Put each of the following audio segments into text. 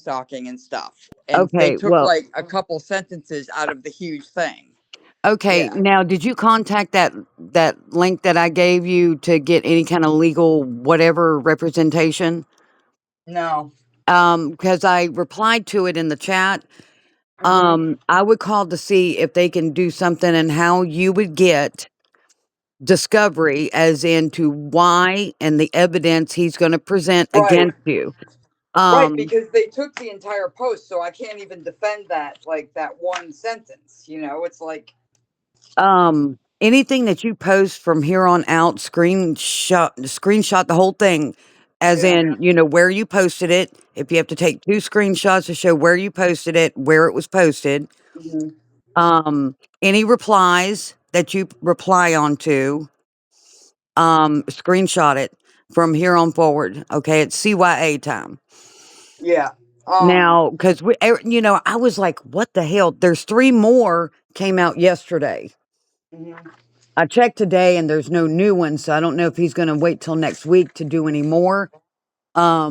stalking and stuff. And they Okay, took well, like a couple sentences out of the huge thing. okay. Yeah. Now, did you contact that link that I gave you to get any kind of legal whatever representation? No. Because I replied to it in the chat. Mm-hmm. I would call to see if they can do something and how you would get discovery, as into why and the evidence he's going to present Right. against you. Right, Um, because they took the entire post, so I can't even defend that, like that one sentence. It's like, Anything that you post from here on out, screenshot the whole thing, as yeah. in, where you posted it. If you have to take two screenshots to show where you posted it, where it was posted, Hmm. any replies that you reply onto, screenshot it from here on forward. Okay, it's CYA time. Yeah. Now, because I was like, what the hell? There's three more came out yesterday. Mhm. I checked today and there's no new ones, so I don't know if he's going to wait till next week to do any more.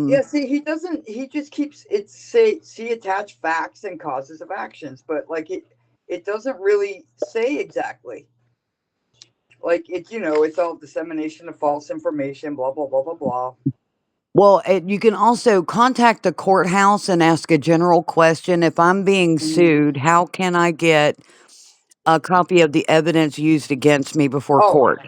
Yeah, Um, see, he doesn't. He just keeps it say see attached facts and causes of actions, but like it doesn't really say exactly. Like it's all dissemination of false information, blah blah blah blah blah. well, you can also contact the courthouse and ask a general question. If I'm being Mhm. sued, how can I get a copy of the evidence used against me before Oh, court?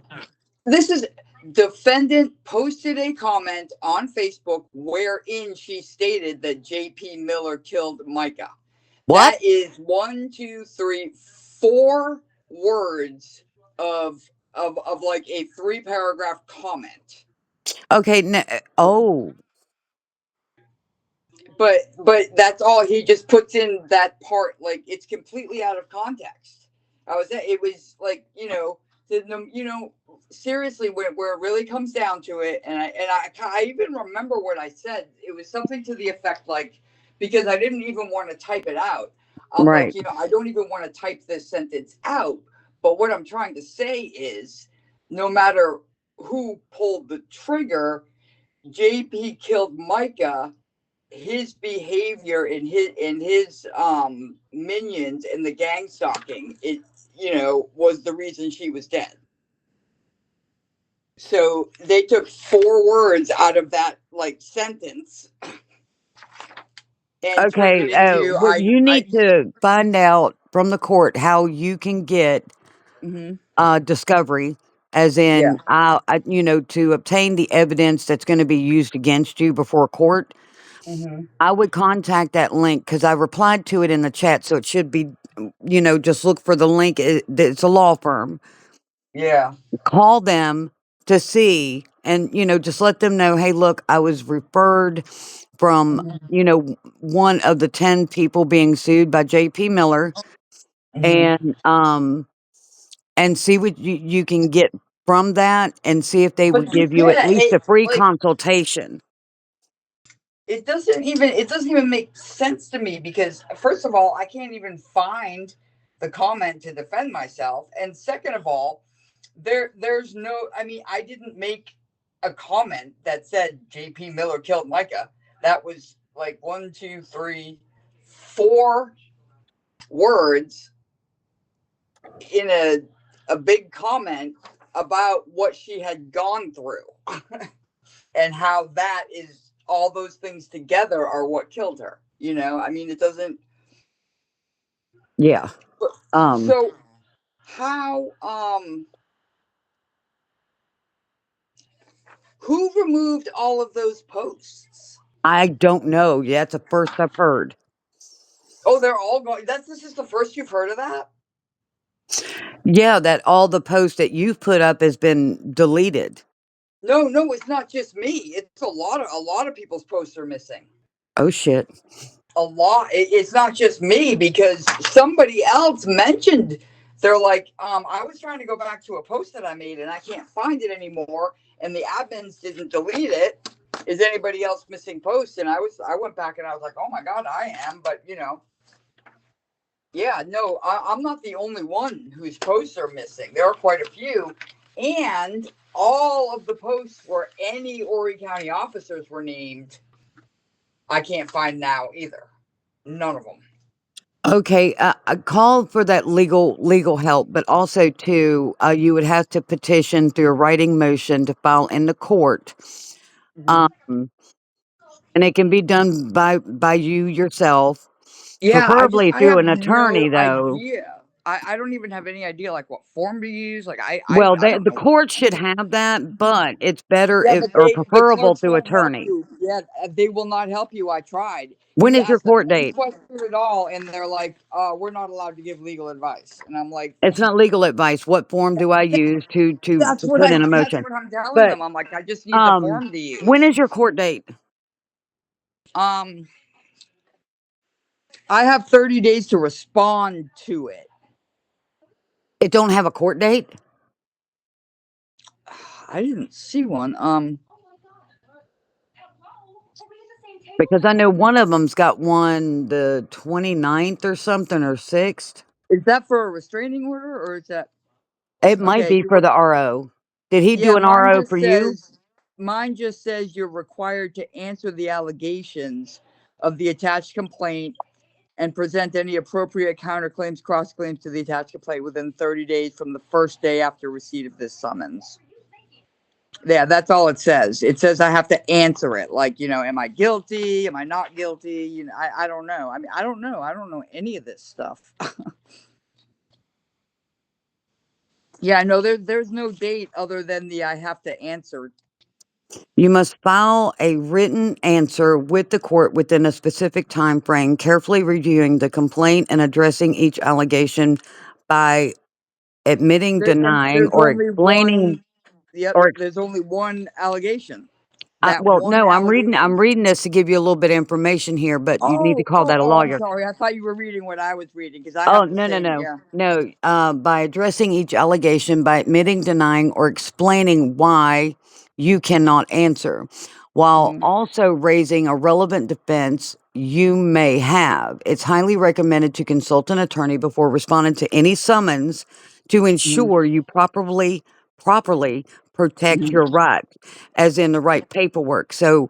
this is defendant posted a comment on Facebook wherein she stated that J.P. Miller killed Micah. What? That is one, two, three, four words of like a three-paragraph comment. Okay. Oh, But that's all. He just puts in that part, like it's completely out of context. It was like seriously, where it really comes down to it, and I even remember what I said. It was something to the effect like, because I didn't even want to type it out. I'm like, right. I don't even want to type this sentence out. But what I'm trying to say is, no matter who pulled the trigger, JP killed Micah. His behavior and his minions and the gang stalking, it was the reason she was dead. So they took four words out of that like sentence and turned Okay. it into Well, you I need to find out from the court how you can get hmm discovery, as yeah. in, to obtain the evidence that's going to be used against you before court. Hmm. I would contact that link because I replied to it in the chat, so it should be, just look for the link. It's a law firm. Yeah. Call them to see, and just let them know, hey, look, I was referred from, Hmm. one of the 10 people being sued by JP Miller, Hmm. and see what you can get from that, and see if they But would you give you at can't, least a free like consultation. it doesn't even make sense to me, because first of all, I can't even find the comment to defend myself, and second of all, there's no, I mean, I didn't make a comment that said JP Miller killed Micah. That was like one, two, three, four words in a big comment about what she had gone through and how that is all those things together are what killed her. I mean, it doesn't. Yeah. Um, So how who removed all of those posts? I don't know. Yeah, that's the first I've heard. Oh, they're all going. This is the first you've heard of that? Yeah, that all the posts that you've put up has been deleted. No, no, it's not just me. It's a lot of people's posts are missing. Oh shit. A lot. It's not just me, because somebody else mentioned. They're like, I was trying to go back to a post that I made and I can't find it anymore, and the admins didn't delete it. Is anybody else missing posts? And I went back and I was like, oh my god, I am. But yeah, no, I'm not the only one whose posts are missing. There are quite a few, and all of the posts where any Horry County officers were named, I can't find now either. None of them. Okay, call for that legal help, but also too, you would have to petition through a writing motion to file in the court, Hmm. um, and it can be done by you yourself, Yeah, preferably I through have an no attorney, though. idea. I don't even have any idea like what form to use. Like Well, I they, don't the know what court to should do. have that, but it's better Yeah, if, but or the preferable courts through won't help attorney. you. Yeah, they will not help you. I tried. When You is your ask them court any date? question at all, and they're like, "We're not allowed to give legal advice." And I'm like, It's not legal advice. What form do I use to put in a that's motion? what I'm telling But them. I'm like, I just need the um, form to when use. is your court date? Um, I have 30 days to respond to it. It don't have a court date? I didn't see one. Because I know one of them's got one the 29th or something or 6th. Is that for a restraining order or is that It might okay? be for the RO. Did he Yeah, do an RO for you? mine just says you're required to answer the allegations of the attached complaint and present any appropriate counterclaims, cross-claims to the attached complaint within 30 days from the first day after receipt of this summons. Yeah, that's all it says. It says I have to answer it. Like, am I guilty? Am I not guilty? I don't know. I mean, I don't know. I don't know any of this stuff. Yeah, I know there's no date other than the I have to answer. You must file a written answer with the court within a specific time frame, carefully reviewing the complaint and addressing each allegation by admitting, And denying, there's or only explaining. one. Yep, Or there's only one allegation. That well, one no, I'm allegation. reading this to give you a little bit of information here, but you need to call that a Oh, I'm lawyer. sorry. I thought you were reading what I was reading because I Oh, have the no, no, same. no. Yeah. No, by addressing each allegation, by admitting, denying, or explaining why you cannot answer, while Hmm. also raising a relevant defense you may have. It's highly recommended to consult an attorney before responding to any summons to Hmm. ensure you properly protect Hmm. your rights, as in the right paperwork. So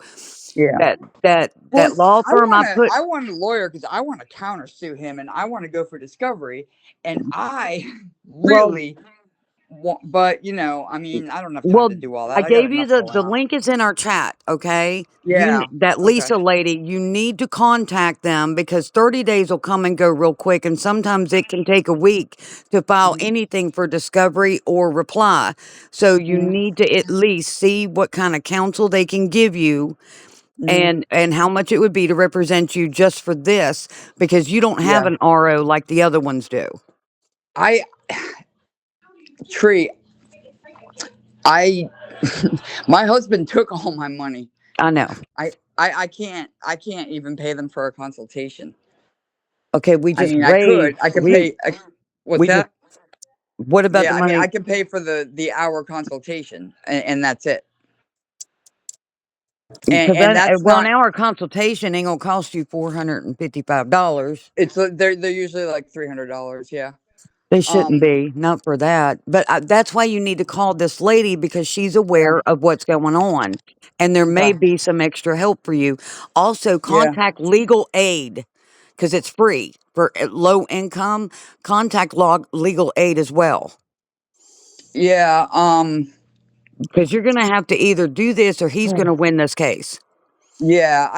Yeah. that that Well, law firm I put. I want a lawyer because I want to countersue him and I want to go for discovery. And I Well, really want, but I mean, I don't have time Well, to do all I that. I got gave you enough going the on. link is in our chat, okay? Yeah. That Okay. Lisa lady, you need to contact them because 30 days will come and go real quick, and sometimes it can take a week to file Hmm. anything for discovery or reply. So you Hmm. need to at least see what kind of counsel they can give you Hmm. and how much it would be to represent you just for this because you don't have Yeah. an RO like the other ones do. I Tree. I my husband took all my money. I know. I can't even pay them for a consultation. Okay, I mean, I could. I could pay. What's we just that? what about the Yeah, I mean, money? I can pay for the hour consultation, and that's it. Because And that that's well, an not. hour consultation ain't gonna cost you $455. It's they're usually like $300. Yeah. They shouldn't Um. be, not for that. But that's why you need to call this lady because she's Yeah. aware of what's going on, and there may Okay. be some extra help for you. Also, Yeah. contact legal aid because it's free for low income. Contact legal aid as well Yeah. because you're gonna have to either do this or he's gonna win this case. Yeah.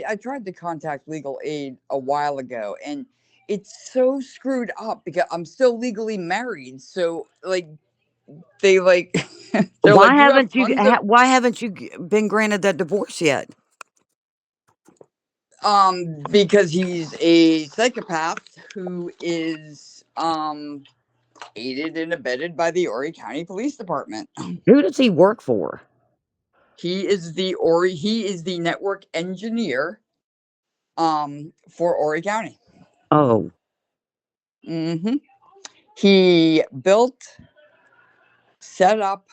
I tried to contact legal aid a while ago, and it's so screwed up because I'm still legally married. So like they like they're like you have tons of Why haven't you been granted that divorce yet? because he's a psychopath who is aided and abetted by the Horry County Police Department. Who does he work for? He is the network engineer for Horry County. Oh, Hmm. He built, set up,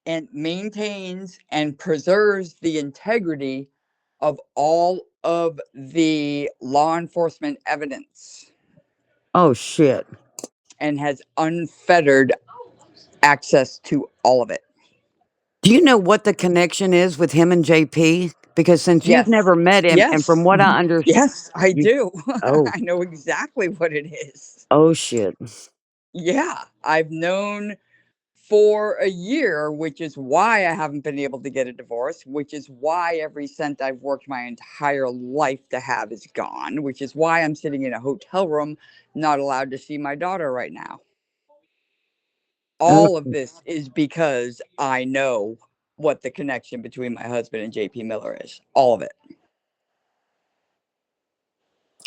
and maintains and preserves the integrity of all of the law enforcement evidence oh shit. and has unfettered access to all of it. Do you know what the connection is with him and JP? Because since you've Yes. never met him, and from Yes. what I understand, Yes, I you do. oh, I know exactly what it is. oh, shit. Yeah, I've known for a year, which is why I haven't been able to get a divorce, which is why every cent I've worked my entire life to have is gone, which is why I'm sitting in a hotel room, not allowed to see my daughter right now. All of Okay. this is because I know what the connection between my husband and JP Miller is. All of it.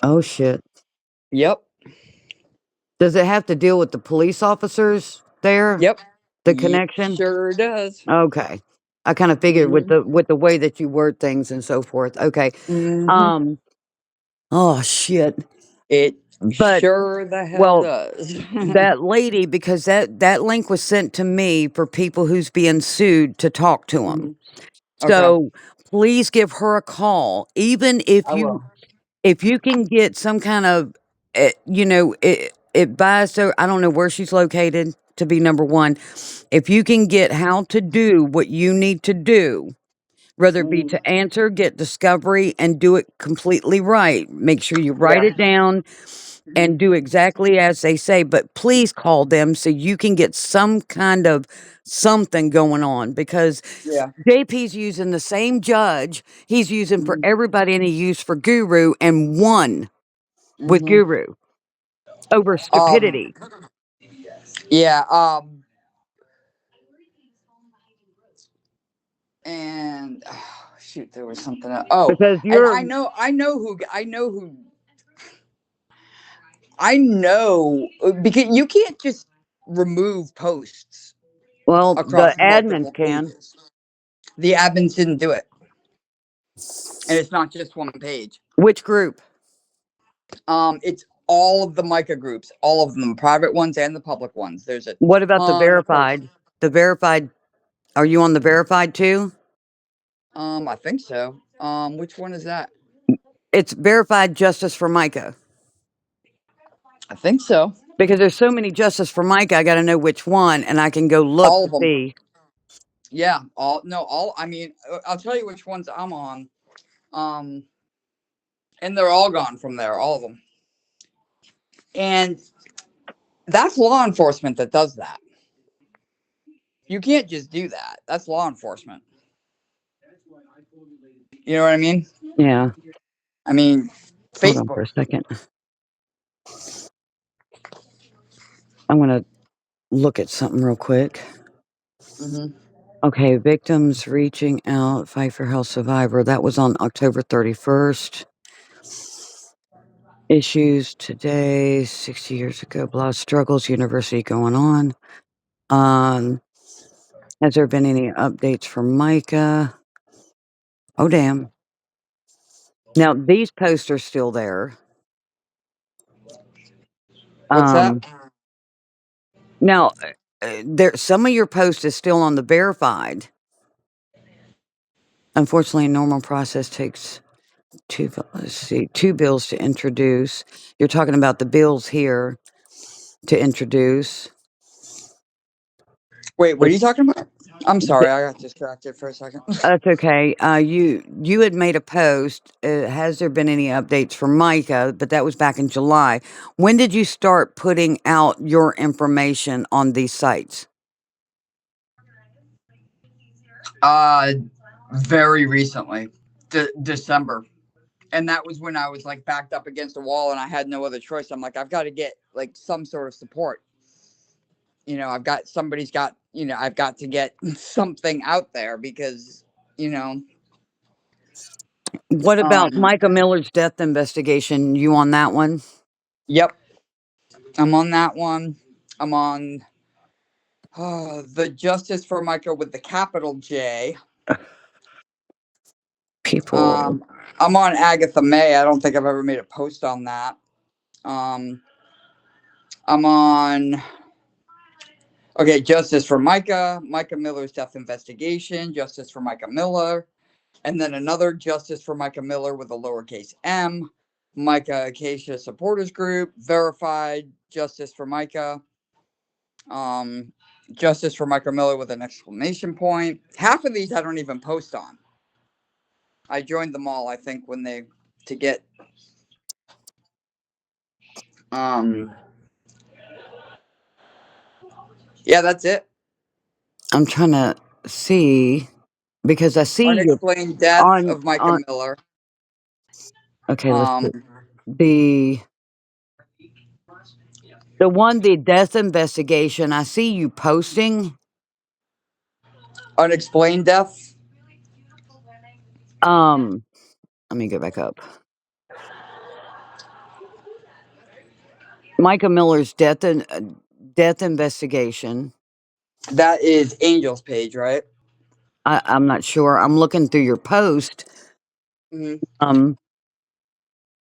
Oh, shit. Yep. Does it have to deal with the police officers there? Yep. The It connection? sure does. Okay. I kinda figured with Mhm. the way that you word things and so forth. Okay. Mhm. Um, oh, shit. It But, sure the hell well, does. that lady, because that link was sent to me for people who's being sued to talk to them. Mhm. Okay. So, please give her a call, even I will. if you can get some kind of, advice. So I don't know where she's located, to be number 1. If you can get how to do what you need to do, whether it be Mhm. to answer, get discovery, and do it completely right. Make sure you write Yeah. it down Mhm. and do exactly as they say, but please call them so you can get some kind of something going on, because Yeah. JP's using the same judge he's using for Mhm. everybody, and he used for Guru and won with Mhm. Guru over Um. stupidity. Yeah. And shoot, there was something else. Oh, Because and you're, I know because you can't just remove posts well, the across admins multiple can. pages. The admins didn't do it, and it's not just one page. Which group? It's all of the Micah groups, all of them, private ones and the public ones. There's a What about the ton of posts. verified? The verified, are you on the verified too? I think so. Which one is that? It's verified Justice for Micah. I think so. Because there's so many Justice for Micah, I got to know which one, and I can go look All to of them. see. Yeah. All no. All. I mean, I'll tell you which ones I'm on. Um, and they're all gone from there. All of them. And that's law enforcement that does that. You can't just do that. That's law enforcement. You know what I mean? Yeah. I mean, Hold on for Facebook. a second. I'm going to look at something real quick. Hmm. Okay, victims reaching out, fight for health survivor. That was on October 31st. Issues today, 60 years ago, blah, struggles, university going on. Um, has there been any updates from Micah? Oh, damn. Now, these posts are still there. What's that? Um, now, there some of your post is still on the verified. Unfortunately, a normal process takes let's see, 2 bills to introduce. You're talking about the bills here to introduce. Wait, what are It's you talking about? I'm th sorry, I got distracted for a second. That's okay. You had made a post, has there been any updates for Micah? But that was back in July. When did you start putting out your information on these sites? Uh, very recently, December, and that was when I was like backed up against a wall and I had no other choice. I'm like, I've got to get like some sort of support. I've got somebody's got. I've got to get something out there because you know. What about Um. Micah Miller's death investigation? You on that one? Yep, I'm on that one. I'm on the Justice for Micah with the capital J. People. Um, I'm on Agatha May. I don't think I've ever made a post on that. Um, I'm on okay, Justice for Micah, Micah Miller's death investigation, Justice for Micah Miller, and then another Justice for Micah Miller with a lowercase m, Micah Acacia Supporters Group, verified Justice for Micah, um, Justice for Micah Miller with an exclamation point. Half of these I don't even post on. I joined them all. I think when they to get um yeah, that's it. I'm trying to see because I see you Unexplained death on of Micah on. Miller. Okay, let's Um, see. The one, the death investigation. I see you posting. unexplained death. Um, Let me go back up. Micah Miller's death investigation. That is Angel's page, right? I'm not sure. I'm looking through your post. Hmm. Um,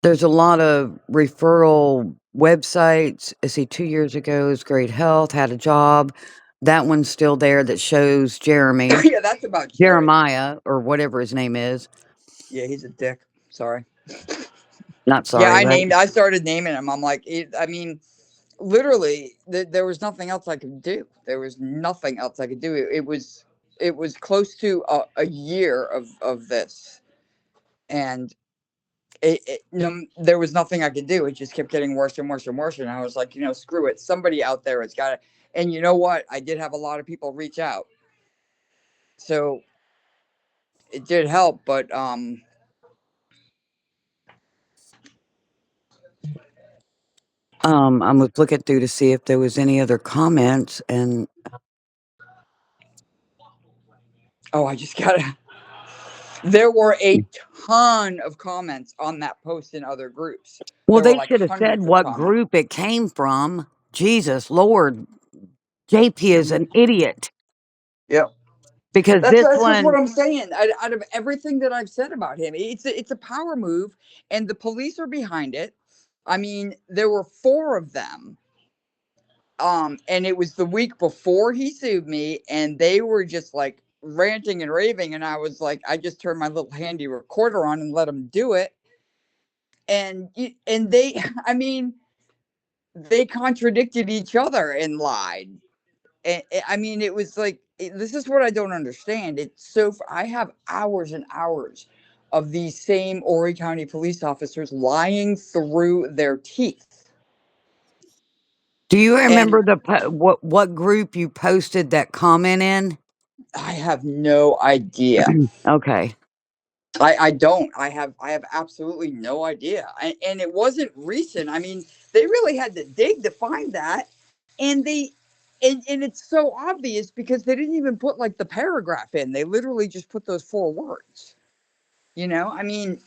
there's a lot of referral websites. I see 2 years ago is great health, had a job. That one's still there that shows Yeah, that's about Jerry. Jeremiah, or whatever his name is. Yeah, he's a dick. Sorry. Not Yeah, sorry, right? I started naming him. I'm like, I mean, literally, there was nothing else I could do. There was nothing else I could do. It was close to a year of this, and there was nothing I could do. It just kept getting worse and worse and worse. And I was like, screw it. Somebody out there has got it. And you know what? I did have a lot of people reach out, so it did help. But I was looking through to see if there was any other comments, and oh, I just gotta. There were a ton of comments on that post in other groups. well, There were they like should have said hundreds of what comments. group it came from. Jesus Lord, JP is Hmm. an idiot Yep. because this That's just what one. I'm saying. Out of everything that I've said about him, it's a power move, and the police are behind it. I mean, there were four of them, and it was the week before he sued me, and they were just like ranting and raving, and I was like, I just turned my little handy recorder on and let them do it, and they, I mean, they contradicted each other and lied. And I mean, it was like this is what I don't understand. It's so I have hours and hours of these same Horry County police officers lying through their teeth, Do you and remember what group you posted that comment in? I have no idea. Okay. I don't. I have absolutely no idea. And it wasn't recent. I mean, they really had to dig to find that, and and it's so obvious because they didn't even put like the paragraph in. They literally just put those four words. I mean,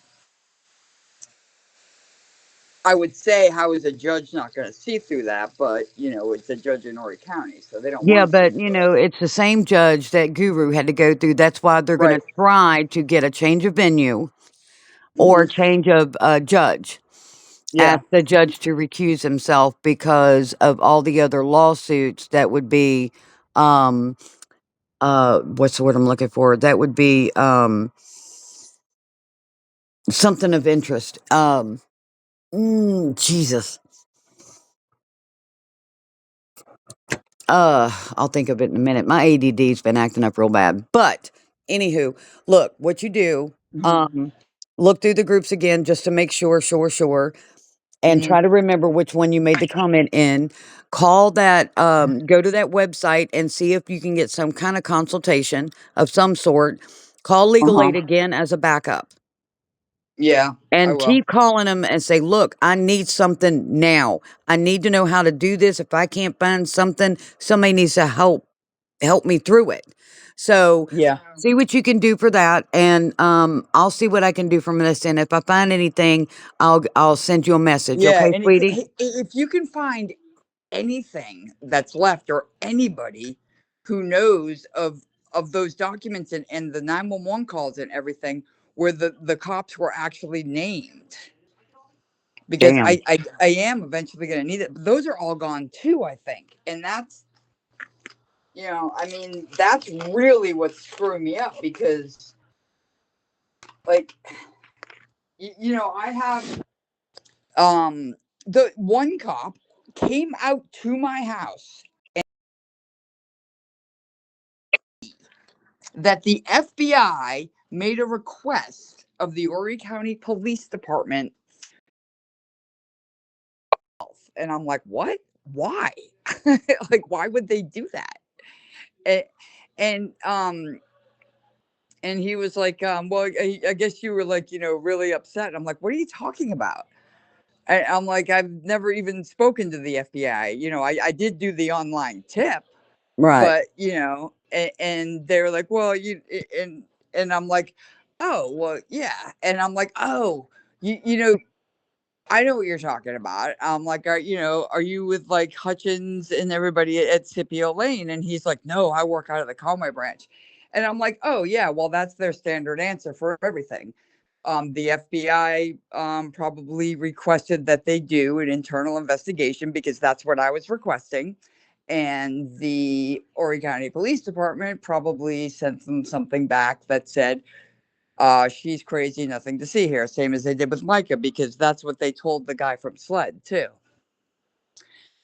I would say, how is a judge not going to see through that? But it's a judge in Horry County, so they don't Yeah, want to see but through it. it's the same judge that Guru had to go through. That's why they're going Right. to try to get a change of venue or Hmm. a change of judge. Yeah. Ask the judge to recuse himself because of all the other lawsuits that would be, um, what's the word I'm looking for? That would be something of interest. Jesus. I'll think of it in a minute. My ADD's been acting up real bad. But anywho, look, what you do, Hmm. um, look through the groups again just to make sure, and Hmm. try to remember which one you made the comment in. Call that, go to that website and see if you can get some kind of consultation of some sort. Call Uh legal huh. aid again as a backup. Yeah, I And will. keep calling them and say, look, I need something now. I need to know how to do this. If I can't find something, somebody needs to help me through it. So Yeah. see what you can do for that, and I'll see what I can do from this. And if I find anything, I'll send you a message. Yeah, Okay, and sweetie? if you can find anything that's left or anybody who knows of those documents and the 911 calls and everything where the cops were actually named, because Damn. I am eventually going to need it, but those are all gone too, I think, and that's I mean, that's really what's screwing me up, because like I have the one cop came out to my house that the FBI made a request of the Horry County Police Department. And I'm like, what? Why? Like, why would they do that? And, and um and he was like, well, I guess you were like, really upset. I'm like, what are you talking about? I'm like, I've never even spoken to the FBI. I did do the online tip, Right. but and they were like, well, and I'm like, oh, well, yeah, and I'm like, oh, you know, I know what you're talking about. I'm like, are you with like Hutchins and everybody at Scipio Lane? And he's like, no, I work out of the Conway branch. And I'm like, oh yeah, well, that's their standard answer for everything. The FBI probably requested that they do an internal investigation because that's what I was requesting. And the Horry County Police Department probably sent them something back that said, she's crazy, nothing to see here, same as they did with Micah, because that's what they told the guy from SLED too.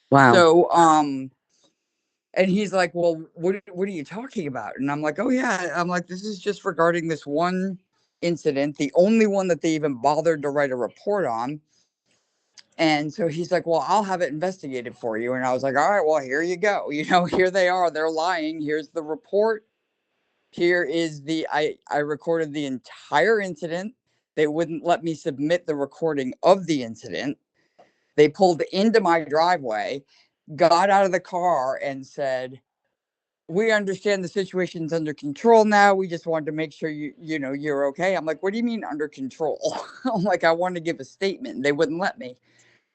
Wow. So, and he's like, well, what are you talking about? And I'm like, oh yeah, I'm like, this is just regarding this one incident, the only one that they even bothered to write a report on. And so he's like, well, I'll have it investigated for you. And I was like, all right, well, here you go. Here they are. They're lying. Here's the report. Here is I recorded the entire incident. They wouldn't let me submit the recording of the incident. They pulled into my driveway, got out of the car, and said, we understand the situation's under control now. We just wanted to make sure you're okay. I'm like, what do you mean under control? I'm like, I wanted to give a statement. They wouldn't let me.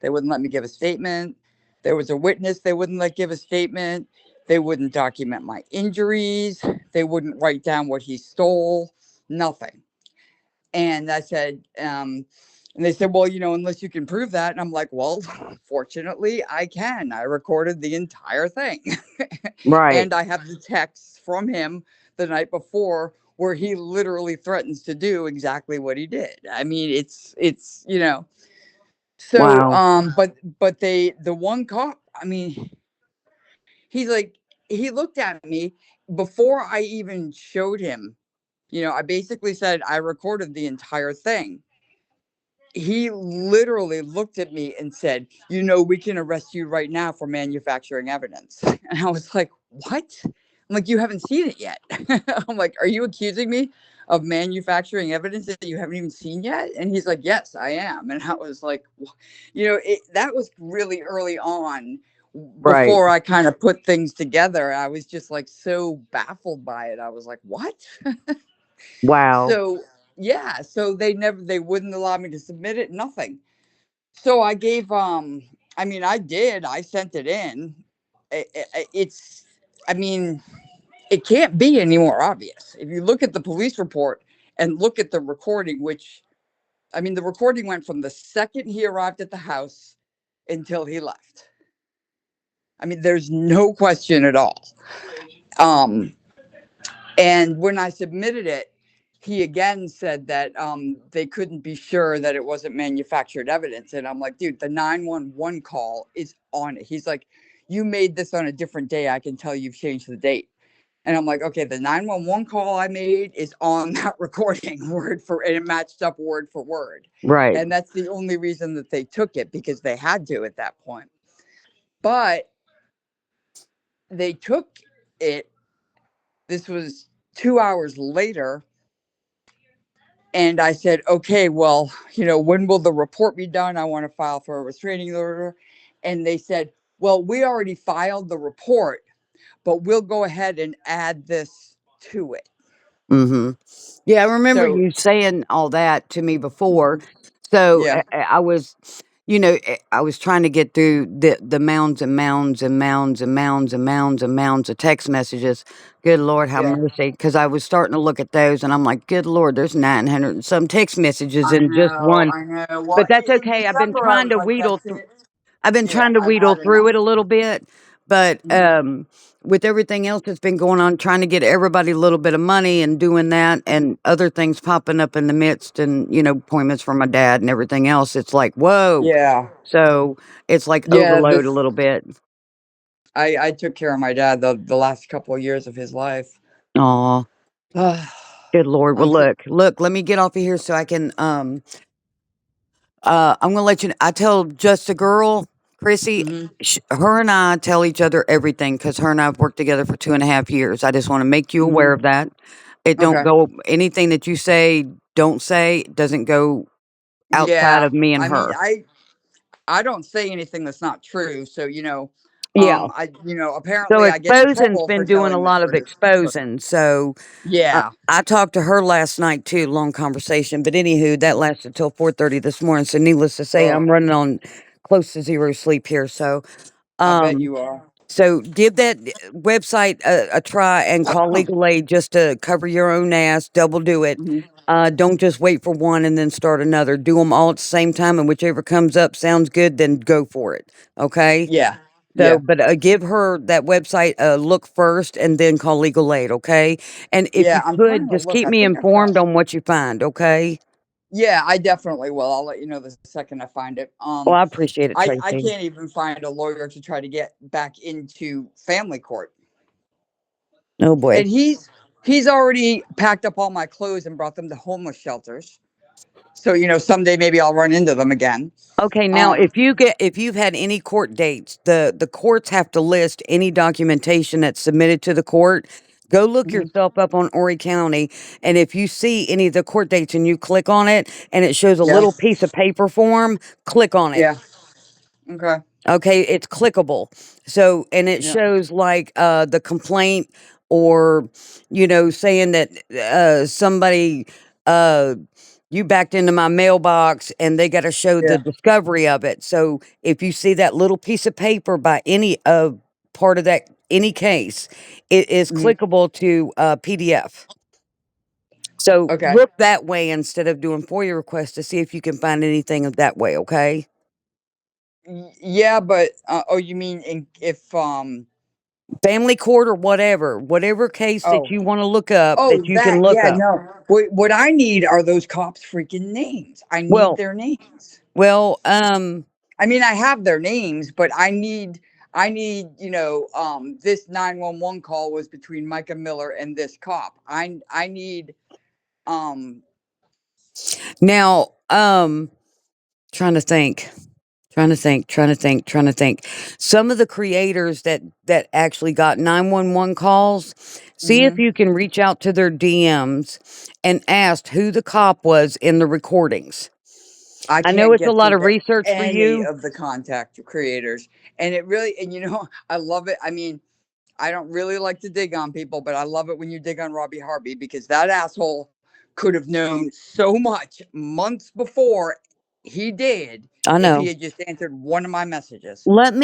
They wouldn't let me give a statement. There was a witness. They wouldn't let give a statement. They wouldn't document my injuries. They wouldn't write down what he stole. Nothing. And I said, and they said, well, unless you can prove that. And I'm like, well, fortunately, I can. I recorded the entire thing. Right. And I have the text from him the night before where he literally threatens to do exactly what he did. I mean, it's. So, Wow. but the one cop, I mean, he's like, he looked at me before I even showed him. I basically said I recorded the entire thing. He literally looked at me and said, we can arrest you right now for manufacturing evidence. And I was like, what? I'm like, you haven't seen it yet. I'm like, are you accusing me of manufacturing evidence that you haven't even seen yet? And he's like, yes, I am. And I was like, that was really early on Right. before I kind of put things together. I was just like so baffled by it. I was like, what? Wow. So yeah, so they wouldn't allow me to submit it, nothing. So I gave I mean, I sent it in. It's I mean, it can't be any more obvious. If you look at the police report and look at the recording, which I mean, the recording went from the second he arrived at the house until he left. I mean, there's no question at all. Um And when I submitted it, he again said that they couldn't be sure that it wasn't manufactured evidence. And I'm like, dude, the 911 call is on it. He's like, you made this on a different day. I can tell you've changed the date. And I'm like, okay, the 911 call I made is on that recording word for, and it matched up word for word. Right. And that's the only reason that they took it, because they had to at that point. But they took it. This was 2 hours later. And I said, okay, well, when will the report be done? I want to file for a restraining order. And they said, well, we already filed the report, but we'll go ahead and add this to it. Mhm. Yeah, I remember So, you saying all that to me before. mhm, So, yeah. I was I was trying to get through the mounds and mounds and mounds and mounds and mounds and mounds of text messages. Good Lord, have Yeah. mercy, because I was starting to look at those, and I'm like, "Good Lord, there's 900 and some text messages in just one." I know. Well, But that's in okay. December, I was like, that's it. I've been Yeah, trying to I've wheedle had through enough. it a little bit, but, Mhm. with everything else that's been going on, trying to get everybody a little bit of money and doing that and other things popping up in the midst and, appointments for my dad and everything else, it's like, "Whoa." Yeah. So, it's like Yeah. overload a little bit. I took care of my dad the last couple of years of his life. Aw. Good Lord. Well, I'm tr- look, let me get off of here so I can, I'm gonna let you. I tell just a girl, Chrissy. hmm Her and I tell each other everything because her and I have worked together for 2.5 years. I just want to make you aware hmm of that. It don't Okay. go anything that you say, don't say doesn't go outside Yeah. of me and I mean, her. I don't say anything that's not true. So, Yeah. So apparently I get in exposing's trouble for been doing a telling the lot of truth. But exposing. So yeah. I talked to her last night too. Long conversation, but anywho, that lasted till 4:30 this morning. So needless to say, Oh, I'm running on close to zero sleep here. So I bet um. you are. So give that website a try and call legal aid just to cover your own ass. Double do it. hmm Don't just wait for one and then start another. Do them all at the same time, and whichever comes up sounds good, then go for it. Okay. Yeah. So, Yeah. but give her that website a look first, and then call legal aid. Okay. And if Yeah. you I'm trying could, to just look. keep I me think I found. informed on what you find. Okay. Yeah, I definitely will. I'll let you know the second I find it. Well, I appreciate it, I Tracy. can't even find a lawyer to try to get back into family court. Oh boy. And he's already packed up all my clothes and brought them to homeless shelters. So, someday maybe I'll run into them again. Okay, now Um, if you've had any court dates, the courts have to list any documentation that's submitted to the court. Go look mhm, yourself up on Horry County, and if you see any of the court dates and you click on it and it shows a yeah. little piece of paper form, click on it. Yeah. Okay. Okay, it's clickable. So, and it Yeah. shows like the complaint or saying that somebody uh you backed into my mailbox and they got to show the Yeah. discovery of it. So, if you see that little piece of paper by any part of that any case, it is mhm, clickable to PDF. So, Okay. look that way instead of doing FOIA requests to see if you can find anything of that way, okay? Yeah, but oh, you mean if Family court or whatever case that oh you wanna look up oh that you can that look yeah up. no what I need are those cops' freaking names. I need Well their names. well, I mean, I have their names, but I need, this 911 call was between Micah Miller and this cop. I need um now, trying to think. Some of the creators that actually got 911 calls, see if mhm. you can reach out to their DMs and ask who the cop was in the recordings. I I know can't it's a get lot through of to research for any you. of the contact creators. And it really and I love it. I mean, I don't really like to dig on people, but I love it when you dig on Robbie Harvey because that asshole could have known so much months before he did I if he know. had just answered one of my messages. Let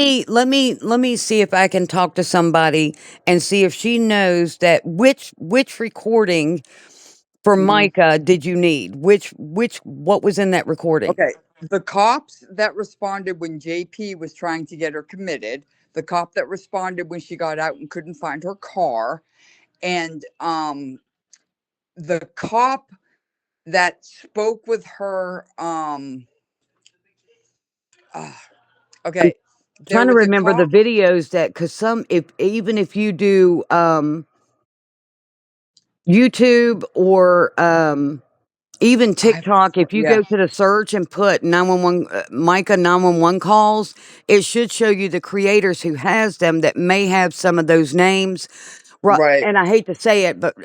me see if I can talk to somebody and see if she knows that which recording for Mhm. Micah did you need? Which what was in that recording? Okay. The cops that responded when JP was trying to get her committed, the cop that responded when she got out and couldn't find her car, and the cop that spoke with her uh, I'm okay, there trying to was a remember the cop. videos that cuz some if even if you do YouTube or even I TikTok, if you Yeah, go to the search and put 911 Micah 911 calls, it should show you the creators who has them that may have some of those names. Right, right. and I hate to say it, but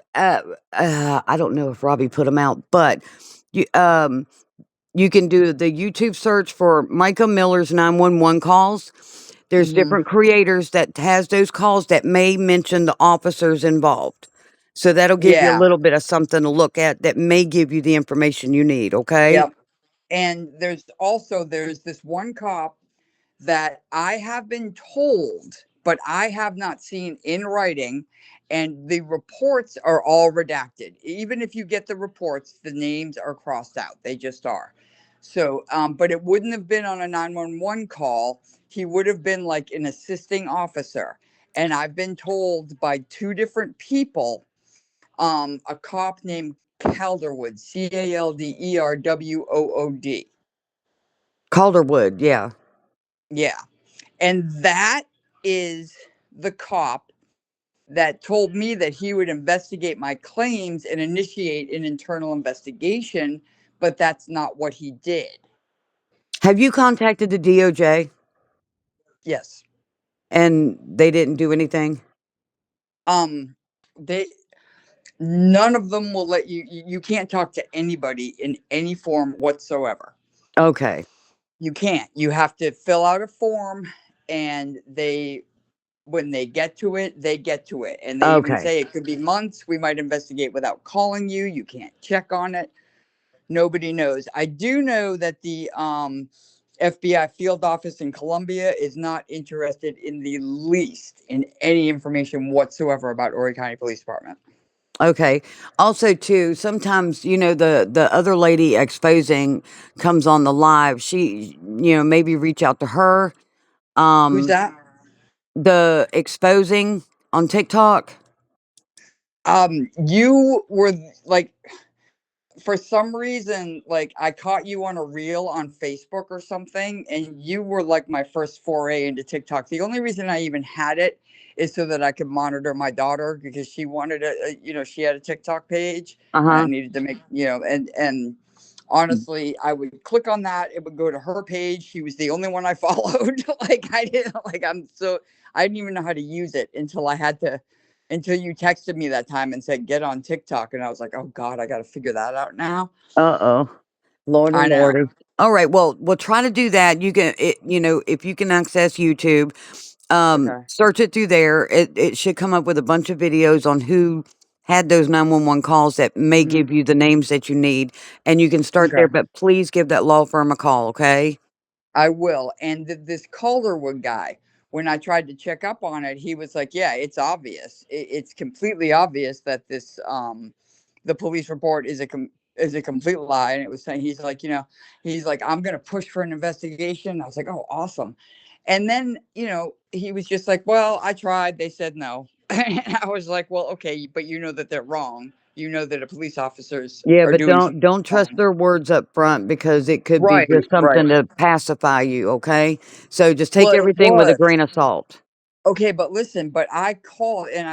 I don't know if Robbie put them out, but you you can do the YouTube search for Micah Miller's 911 calls. There's hmm different creators that has those calls that may mention the officers involved. So that'll give you a Yeah. little bit of something to look at that may give you the information you need, okay? Yep. And there's this one cop that I have been told, but I have not seen in writing, and the reports are all redacted. Even if you get the reports, the names are crossed out. They just are. So, but it wouldn't have been on a 911 call. He would have been like an assisting officer. And I've been told by two different people, a cop named Calderwood, Calderwood. Calderwood, yeah. Yeah. And that is the cop that told me that he would investigate my claims and initiate an internal investigation, but that's not what he did. Have you contacted the DOJ Yes. and they didn't do anything? Um, they None of them will let you can't talk to anybody in any form whatsoever. Okay. You can't. You have to fill out a form, and they when they get to it, they get to it. And they even Okay. say it could be months. We might investigate without calling you. You can't check on it. Nobody knows. I do know that the FBI field office in Columbia is not interested in the least in any information whatsoever about Horry County Police Department. Okay. Also, too, sometimes, the other lady exposing comes on the live. She, maybe reach out to her. Who's Um, that? the exposing on TikTok. You were like, for some reason, like I caught you on a reel on Facebook or something, and you were like my first foray into TikTok. The only reason I even had it is so that I could monitor my daughter because she wanted she had a TikTok page, Uh and I huh. needed to make, and honestly, I would click on that, it would go to her page. She was the only one I followed. Like I didn't like I'm so I didn't even know how to use it until you texted me that time and said get on TikTok, and I was like, "Oh God, I got to figure that out now." Uh oh. Lordy, I know. lordy. All right. Well, we'll try to do that. If you can access YouTube, Okay. search it through there. It should come up with a bunch of videos on who had those 911 calls that may Mhm. give you the names that you need, and you can start Okay. there. But please give that law firm a call, okay? I will. And this Calderwood guy, when I tried to check up on it, he was like, "Yeah, it's obvious. It's completely obvious that the police report is a complete lie." And it was saying he's like, "I'm gonna push for an investigation." I was like, "Oh, awesome." And then he was just like, "Well, I tried. They said no." And I was like, "Well, okay, but you know that they're wrong. You know that the police officers Yeah, are but doing don't something trust wrong." their words up front because it could be Right. just Right. something to pacify you, okay? So just take Well, it everything with a was. grain of salt. Okay, but listen, but I called and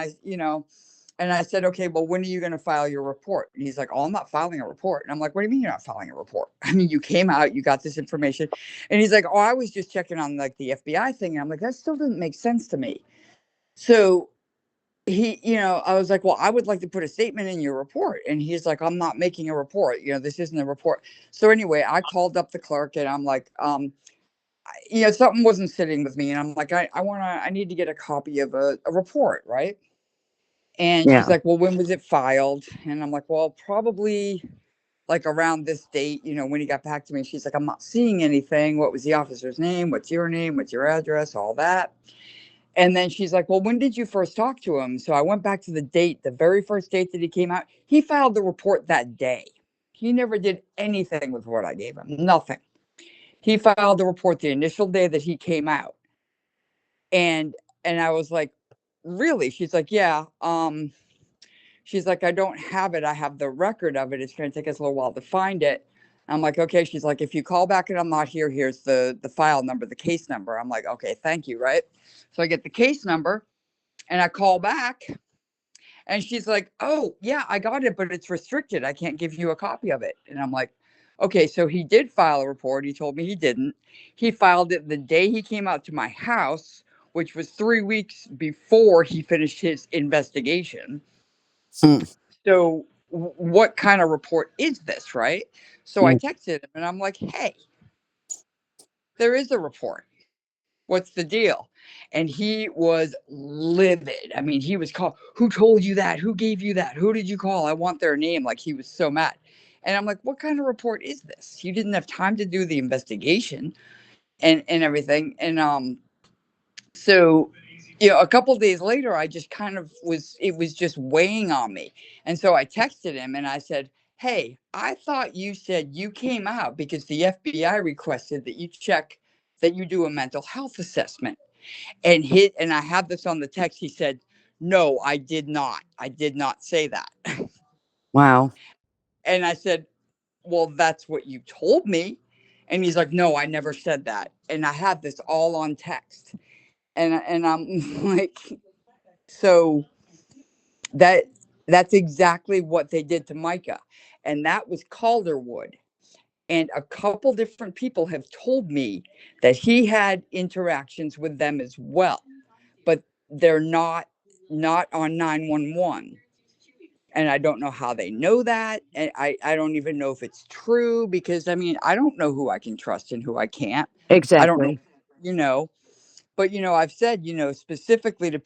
and I said, "Okay, well, when are you going to file your report?" And he's like, "Oh, I'm not filing a report." And I'm like, "What do you mean you're not filing a report? I mean, you came out, you got this information." And he's like, "Oh, I was just checking on like the FBI thing." And I'm like, "That still didn't make sense to me." So I was like, "Well, I would like to put a statement in your report." And he's like, "I'm not making a report. This isn't a report." So anyway, I called up the clerk and I'm like, something wasn't sitting with me, and I'm like, I need to get a copy of a report, right? And she's Yeah. like, "Well, when was it filed?" And I'm like, "Well, probably like around this date, when he got back to me." She's like, "I'm not seeing anything. What was the officer's name? What's your name? What's your address? All that." And then she's like, "Well, when did you first talk to him?" So I went back to the date, the very first date that he came out. He filed the report that day. He never did anything with what I gave him. Nothing. He filed the report the initial day that he came out. And I was like, "Really?" She's like, "Yeah." She's like, "I don't have it. I have the record of it. It's going to take us a little while to find it." I'm like, "Okay." She's like, "If you call back and I'm not here, here's the file number, the case number." I'm like, "Okay, thank you." Right. So I get the case number and I call back, and she's like, "Oh, yeah, I got it, but it's restricted. I can't give you a copy of it." And I'm like, "Okay, so he did file a report. He told me he didn't. He filed it the day he came out to my house, which was 3 weeks before he finished his investigation. Hmm. So, what kind of report is this, right?" So I Mm. texted him and I'm like, "Hey, there is a report. What's the deal?" And he was livid. I mean, he was called, "Who told you that? Who gave you that? Who did you call? I want their name." Like he was so mad. And I'm like, "What kind of report is this? You didn't have time to do the investigation and everything." And so a couple of days later, I just kind of it was just weighing on me. And so I texted him and I said, "Hey, I thought you said you came out because the FBI requested that you do a mental health assessment." And I have this on the text. He said, "No, I did not. I did not say that." Wow. And I said, "Well, that's what you told me." And he's like, "No, I never said that." And I had this all on text. And I'm like, so That that's exactly what they did to Micah, and that was Calderwood. And a couple different people have told me that he had interactions with them as well, but they're not on 911. And I don't know how they know that. And I don't even know if it's true, because I mean, I don't know who I can trust and who I can't. I don't know, Exactly. you know, but I've said, specifically to